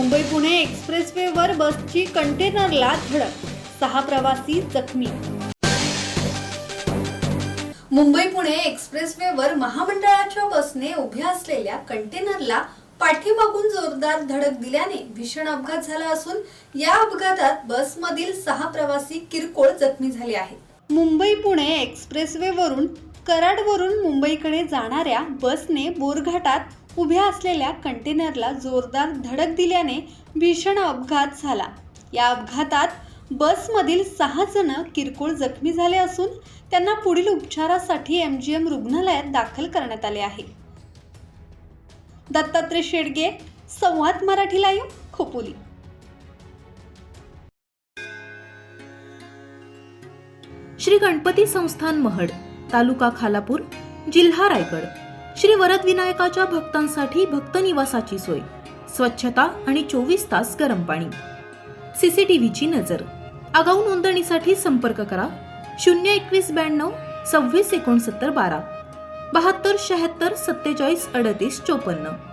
मुंबई पुणे एक्सप्रेसवेवर बसची कंटेनरला धडक, 6 प्रवासी जखमी. मुंबई पुणे एक्सप्रेसवेवर महामंडळाच्या बसने उभ्या असलेल्या कंटेनरला पाठीमागून जोरदार धडक दिल्याने भीषण अपघात झाला असून या अपघातात बसमधील 6 प्रवासी किरकोळ जखमी झाले आहेत. मुंबई पुणे एक्सप्रेसवेवरून कराडवरून मुंबईकडे जाणाऱ्या बसने बोरघाटात उभ्या असलेल्या कंटेनरला जोरदार धडक दिल्याने भीषण अपघात झाला. या अपघातात बसमधील 6 जण किरकोळ जखमी झाले असून त्यांना पुढील उपचारासाठी MGM रुग्णालयात दाखल करण्यात आले आहे. दत्तात्रय शेडगे, संवाद मराठी लाईव्ह, खोपोली. श्री गणपती संस्थान महड, तालुका खालापूर, जिल्हा रायगड. श्री वरद विनायकाच्या भक्तांसाठी भक्त निवासाची सोय, स्वच्छता आणि 24 तास गरम पाणी. CCTVची नजर. आगाऊ नोंदणीसाठी संपर्क करा 02192 26 69 12 72 76 47 38 54.